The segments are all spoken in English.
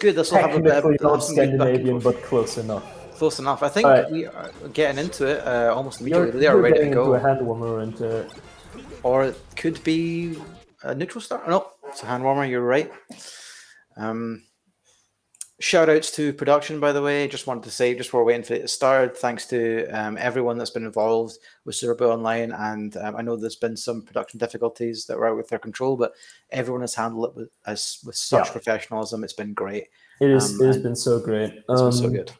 Good. This will have a bit Technically of not some good back and Scandinavian, forth. but close enough. Close enough. I think Alright. we are getting into it almost immediately. They are You're ready to getting into a go. hand warmer into Or it could be a neutral start. No, it's a hand warmer. You're right. Shout outs to production, by the way. Just wanted to say, just before we're waiting for it to start, thanks to everyone that's been involved with Super Bowl Online. And I know there's been some production difficulties that were out with their control, but everyone has handled it with such professionalism. It's been great. It has been so great. It's been so good.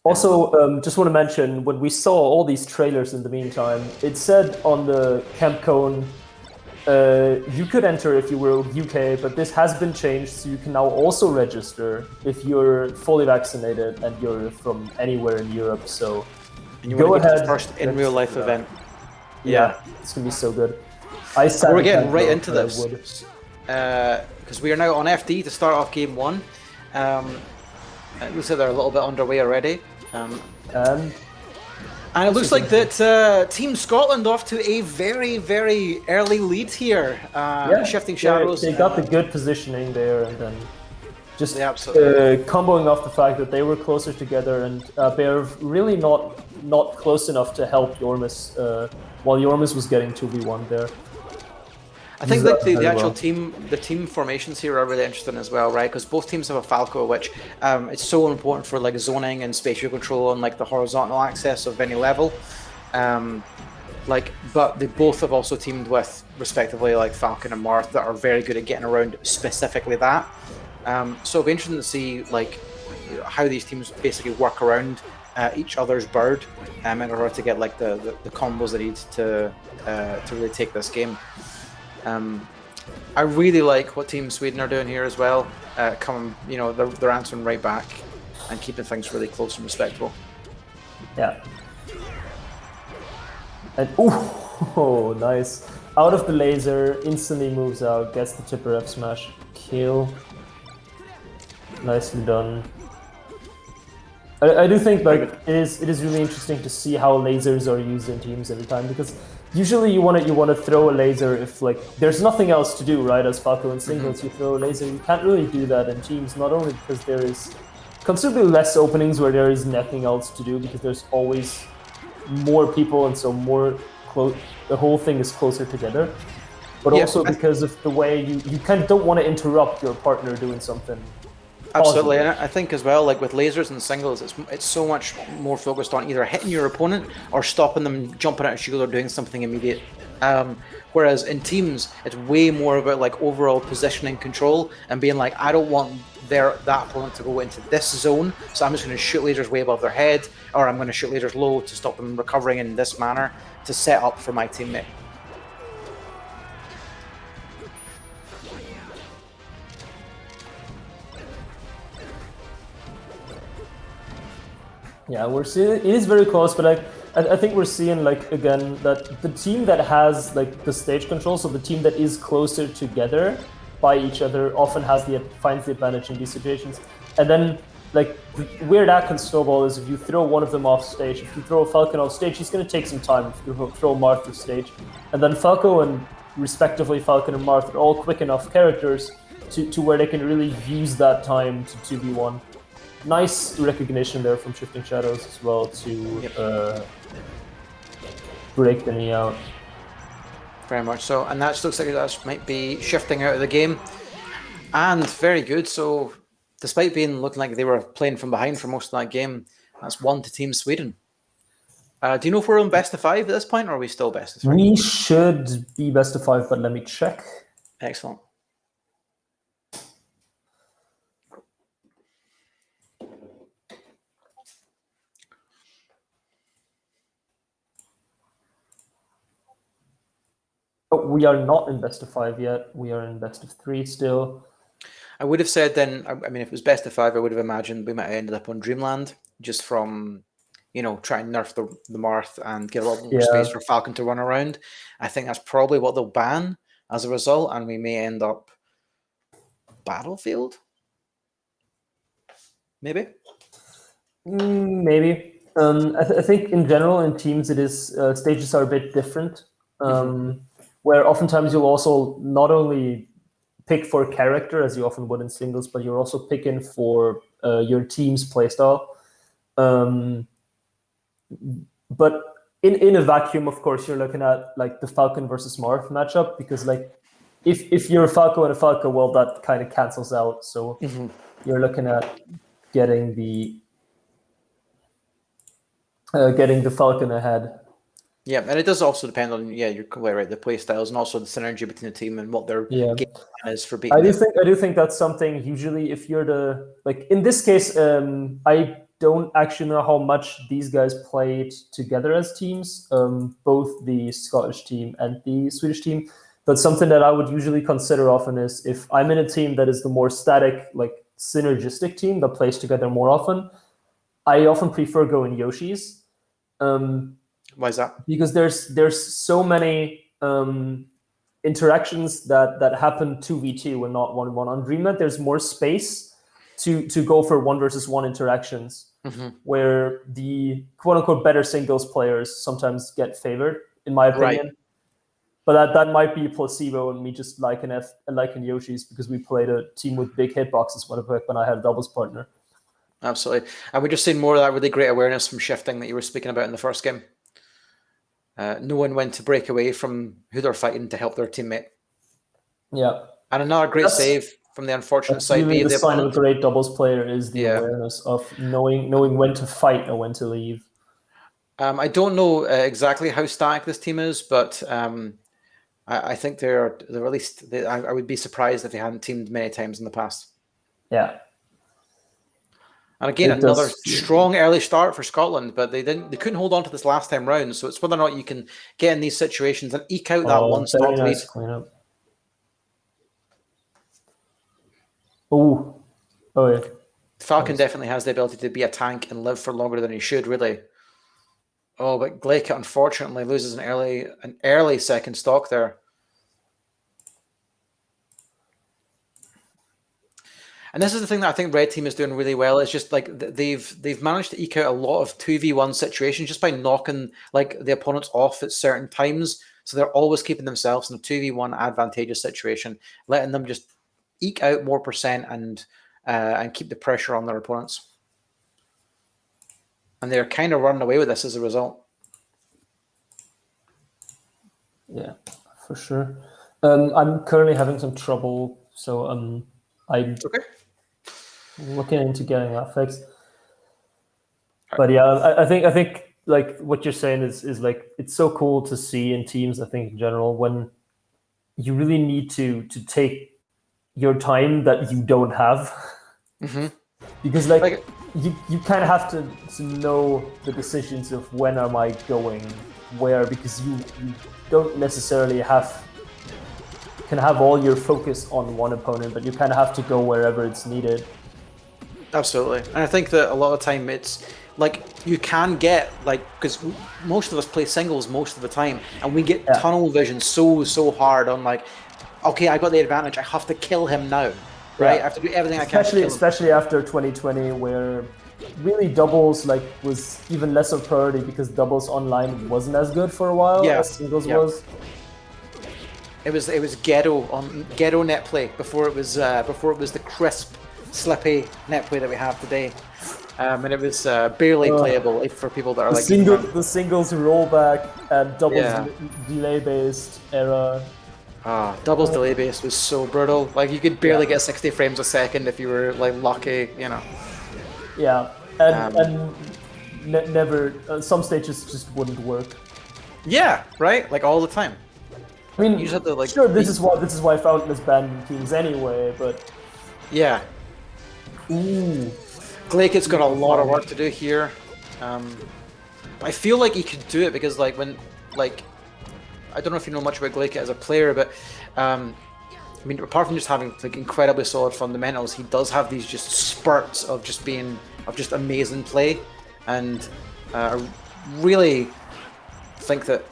Also, just want to mention, when we saw all these trailers in the meantime, it said on the Camp Cone, you could enter if you were UK, but this has been changed, so you can now also register if you're fully vaccinated and you're from anywhere in Europe. So and you go want to ahead. The first in real life event. Yeah, it's gonna be so good. We're getting right into this because we are now on FD to start off game one. It looks like they're a little bit underway already. And it looks like that Team Scotland off to a very, very early lead here. Shifting Shadows. They got the good positioning there, and then just comboing off the fact that they were closer together, and Abbearv really not close enough to help Jormis while Jormis was getting 2v1 there. I think like the actual team formations here are really interesting as well, right? Because both teams have a Falco, which it's so important for like zoning and spatial control on like the horizontal access of any level. But they both have also teamed with respectively like Falcon and Marth that are very good at getting around specifically that. So it'll be interesting to see like how these teams basically work around each other's bird in order to get like the combos they need to really take this game. I really like what Team Sweden are doing here as well. They're answering right back and keeping things really close and respectable. Yeah. And oh, nice! Out of the laser, instantly moves out, gets the tipper F smash, kill. Nicely done. I do think like it is really interesting to see how lasers are used in teams every time, because usually you want to throw a laser if like there's nothing else to do, right? As Falco in singles, you throw a laser. You can't really do that in teams, not only because there is considerably less openings where there is nothing else to do, because there's always more people and so the whole thing is closer together, but also because of the way you kind of don't want to interrupt your partner doing something. Absolutely, and I think as well, like with lasers and singles, it's so much more focused on either hitting your opponent or stopping them jumping out of shield or doing something immediate. Whereas in teams, it's way more about like overall positioning control and being like, I don't want that opponent to go into this zone, so I'm just going to shoot lasers way above their head, or I'm going to shoot lasers low to stop them recovering in this manner to set up for my teammate. Yeah, we're seeing it is very close, but I think we're seeing like again that the team that has like the stage control, so the team that is closer together by each other, often finds the advantage in these situations. And then like where that can snowball is if you throw one of them off stage. If you throw a Falcon off stage, he's going to take some time. If you throw Marth off stage, and then Falco and respectively Falcon and Marth are all quick enough characters to where they can really use that time to 2v1. Nice recognition there from Shifting Shadows as well to break the knee out. Very much so, and that looks like that might be shifting out of the game. And very good. So, despite looking like they were playing from behind for most of that game, that's 1 to Team Sweden. Do you know if we're on best of 5 at this point, or are we still best of 3? We should be best of 5, but let me check. Excellent. But we are not in best of 5 yet. We are in best of 3 still. I would have said then, I mean, if it was best of 5, I would have imagined we might have ended up on Dreamland, just from, try and nerf the Marth and get a lot more space for Falcon to run around. I think that's probably what they'll ban as a result, and we may end up Battlefield? Maybe? Maybe. I think in general in teams it is stages are a bit different. Where oftentimes you'll also not only pick for character as you often would in singles, but you're also picking for your team's playstyle. But in a vacuum, of course, you're looking at like the Falcon versus Marth matchup, because like if you're a Falco and a Falco, well, that kind of cancels out. So you're looking at getting the Falcon ahead. Yeah, and it does also depend on you're quite right, the play styles and also the synergy between the team and what their game plan is for beating. I do think that's something. Usually, if you're in this case, I don't actually know how much these guys played together as teams, both the Scottish team and the Swedish team. But something that I would usually consider often is if I'm in a team that is the more static, like synergistic team that plays together more often, I often prefer going Yoshis. Why is that? Because there's so many interactions that happen 2v2 and not 1v1. On Dreamland, there's more space to go for 1 versus 1 interactions, where the quote-unquote better singles players sometimes get favored, in my opinion. Right. But that might be a placebo and me just liking Yoshi's because we played a team with big hitboxes when I had a doubles partner. Absolutely. And we're just seeing more of that really great awareness from shifting that you were speaking about in the first game. Knowing when to break away from who they're fighting to help their teammate. Yeah. And another great save from the unfortunate side really B. The sign of a great doubles player is the awareness of knowing when to fight or when to leave. I don't know exactly how static this team is, but I think they're at least. I would be surprised if they hadn't teamed many times in the past. Yeah. And again, another strong early start for Scotland, but they couldn't hold on to this last time round. So it's whether or not you can get in these situations and eke out that one stock lead. Cleanup. Oh yeah. Falcon definitely has the ability to be a tank and live for longer than he should, really. Oh, but Glaikit unfortunately loses an early second stock there. And this is the thing that I think Red Team is doing really well. It's just like they've managed to eke out a lot of 2v1 situations just by knocking like the opponents off at certain times. So they're always keeping themselves in a 2v1 advantageous situation, letting them just eke out more percent and keep the pressure on their opponents. And they're kind of running away with this as a result. Yeah, for sure. I'm currently having some trouble, so I'm looking into getting that fixed. But yeah, I think like what you're saying is like it's so cool to see in teams. I think in general when you really need to take your time that you don't have, because like you kind of have to know the decisions of when am I going where, because you don't necessarily can have all your focus on one opponent, but you kind of have to go wherever it's needed. Absolutely. And I think that a lot of the time it's like you can get like, because most of us play singles most of the time and we get tunnel vision so hard on like, okay, I got the advantage, I have to kill him now, right? I have to do everything I can to kill him. Especially after 2020 where really doubles like was even less of priority because doubles online wasn't as good for a while as singles was. It was ghetto net play before it was the crisp, slippy net play that we have today, and it was barely playable for people that are the singles rollback and doubles delay based era. Doubles delay based was so brutal. Like you could barely get 60 frames a second if you were like lucky, you know. Yeah, and never some stages just wouldn't work. Yeah, right. Like all the time. I mean, you just have to, like, sure, this is why Fountain is banned in Kings anyway, but yeah. Ooh, Glaikit's got a lot of work to do here. I feel like he could do it because like when like I don't know if you know much about Glaikit as a player, but I mean, apart from just having like incredibly solid fundamentals, he does have these just spurts of just amazing play, and I really think that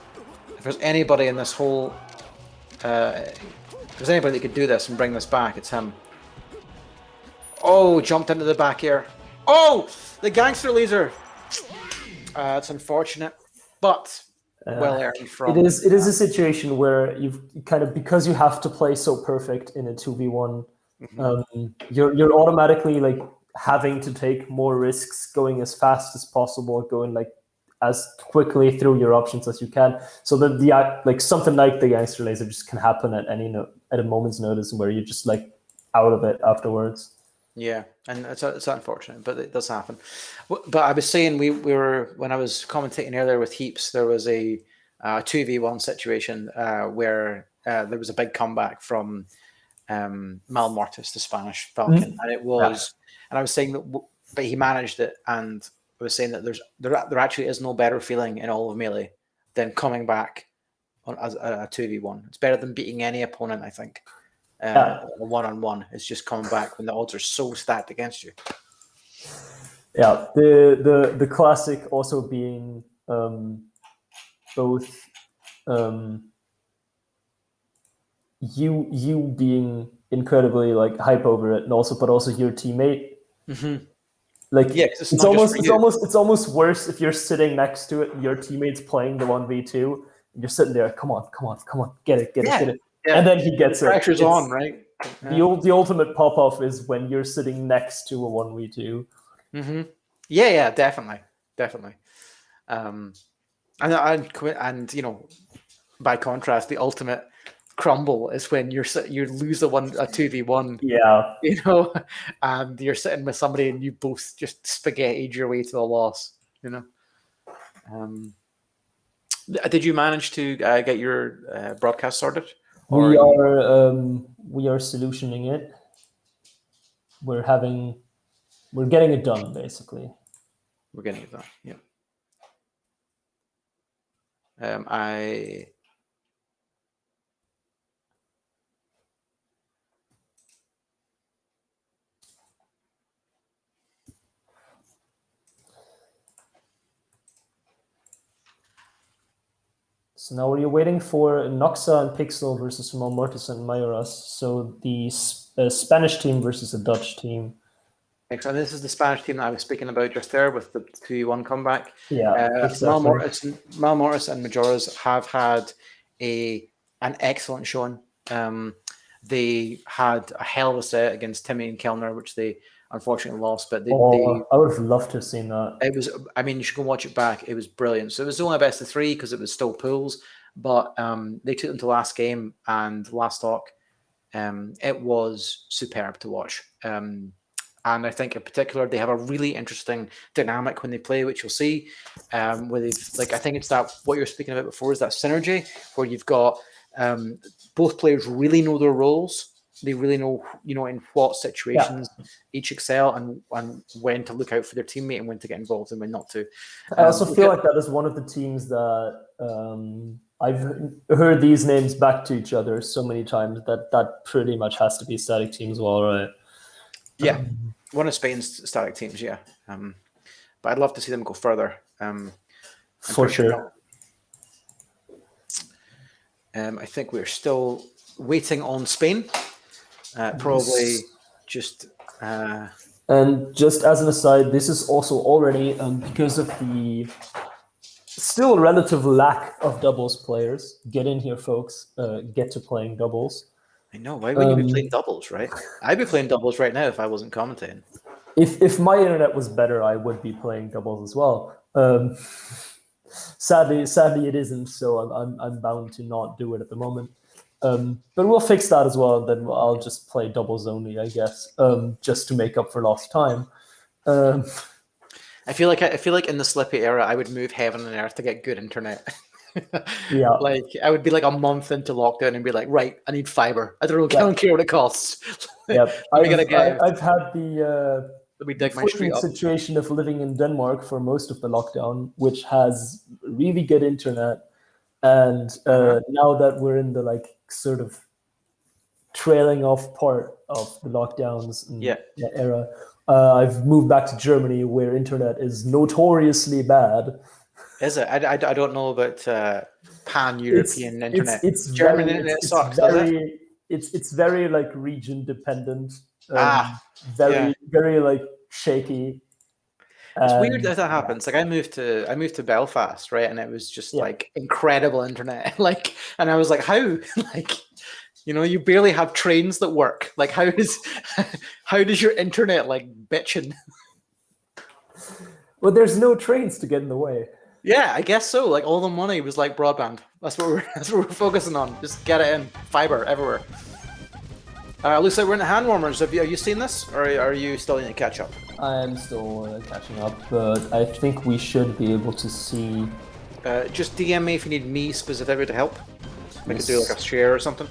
if there's anybody in this whole if there's anybody that could do this and bring this back, it's him. Oh, jumped into the back air. Oh, the gangster laser. It's unfortunate, but well earned It from. is a situation where you've kind of, because you have to play so perfect in a 2v1, you're automatically like having to take more risks, going as fast as possible, going like as quickly through your options as you can, so that the like something like the gangster laser just can happen at at a moment's notice, where you're just like out of it afterwards. Yeah, and it's unfortunate, but it does happen. But I was saying we were, when I was commentating earlier with Heaps, there was a 2v1 situation where there was a big comeback from Mal Mortis, the Spanish Falcon, and it was, and I was saying that, but he managed it, and I was saying that there actually is no better feeling in all of Melee than coming back as a 2v1. It's better than beating any opponent, I think. One-on-one. It's just coming back when the odds are so stacked against you. Yeah, the classic also being both you being incredibly like hype over it, and but also your teammate. Like, yeah, it's almost worse if you're sitting next to it and your teammate's playing the 1v2 and you're sitting there, come on, get it. Yeah. And then he gets the pressure's on, right? The ultimate pop-off is when you're sitting next to a 1v2. Yeah, definitely. And you know, by contrast, the ultimate crumble is when you lose a 2v1. Yeah, you know, and you're sitting with somebody and you both just spaghettied your way to a loss. You know. Did you manage to get your broadcast sorted? Or we are solutioning it. We're getting it done, basically. We're getting it done. Yeah. So now we're waiting for Noxa and Pixel versus Mal Mortis and Majoras. So the Spanish team versus a Dutch team. Excellent. This is the Spanish team that I was speaking about just there with the 2v1 comeback. Yeah, exactly. Mal Mortis and Majoras have had an excellent showing. They had a hell of a set against Timmy and Kellner, which they unfortunately lost. But I would have loved to have seen that. It was, I mean, you should go watch it back. It was brilliant. So it was only a best of 3 because it was still pools, but they took them to last game and last talk. It was superb to watch. And I think in particular, they have a really interesting dynamic when they play, which you'll see. Where they've, like, I think it's that what you're speaking about before is that synergy where you've got both players really know their roles. They really know, in what situations each excel and when to look out for their teammate and when to get involved and when not to. I also feel like that is one of the teams that I've heard these names back to each other so many times that pretty much has to be static team as well, right? Yeah, one of Spain's static teams, yeah. But I'd love to see them go further. For sure. I think we're still waiting on Spain. Probably just... And just as an aside, this is also already because of the still relative lack of doubles players. Get in here, folks. Get to playing doubles. I know. Why wouldn't you be playing doubles, right? I'd be playing doubles right now if I wasn't commentating. If my internet was better, I would be playing doubles as well. Sadly, it isn't. So I'm bound to not do it at the moment. But we'll fix that as well. And then I'll just play doubles only, I guess, just to make up for lost time. I feel like in the Slippy era, I would move heaven and earth to get good internet. Yeah, like I would be like a month into lockdown and be like, right, I need fiber. I don't care what it costs. Yeah, I've had the Let me dig my street up. Situation of living in Denmark for most of the lockdown, which has really good internet, and now that we're in the like sort of trailing off part of the lockdowns era, I've moved back to Germany where internet is notoriously bad. Is it? I don't know about pan-European internet. It's German very, internet it's sucks, very, it's very like region dependent. Very like shaky. It's weird And that that happens. Like I moved to Belfast, right, and it was just Yeah. like incredible internet. Like, and I was like, how? Like, you barely have trains that work. Like, how does your internet like bitching? well, there's no trains to get in the way. Yeah, I guess so. Like all the money was like broadband. That's what we're focusing on. Just get it in, fiber everywhere. Looks like we're in the hand warmers. Have you seen this, or are you still in to catch up? I'm still catching up, but I think we should be able to see. Just DM me if you need me specifically to help. I could do Yes. like a share or something.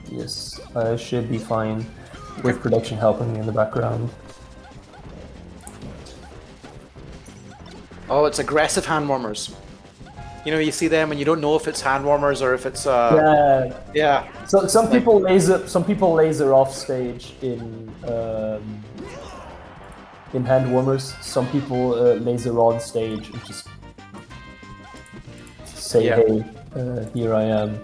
Yes, I should be fine with production helping me in the background. Oh, it's aggressive hand warmers. You see them and you don't know if it's hand warmers or if it's Yeah. So some people laser off stage in hand warmers. Some people laser on stage and just say, Yeah. "Hey, here I am."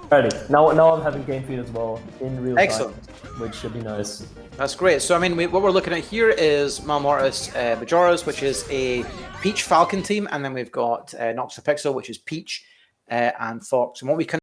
Alrighty, now I'm having game feed as well in real time. Excellent. Which should be nice. That's great. So I mean, what we're looking at here is Malmortis Majora's, which is a Peach Falcon team, and then we've got Noxapixel, which is Peach and Fox. And what we can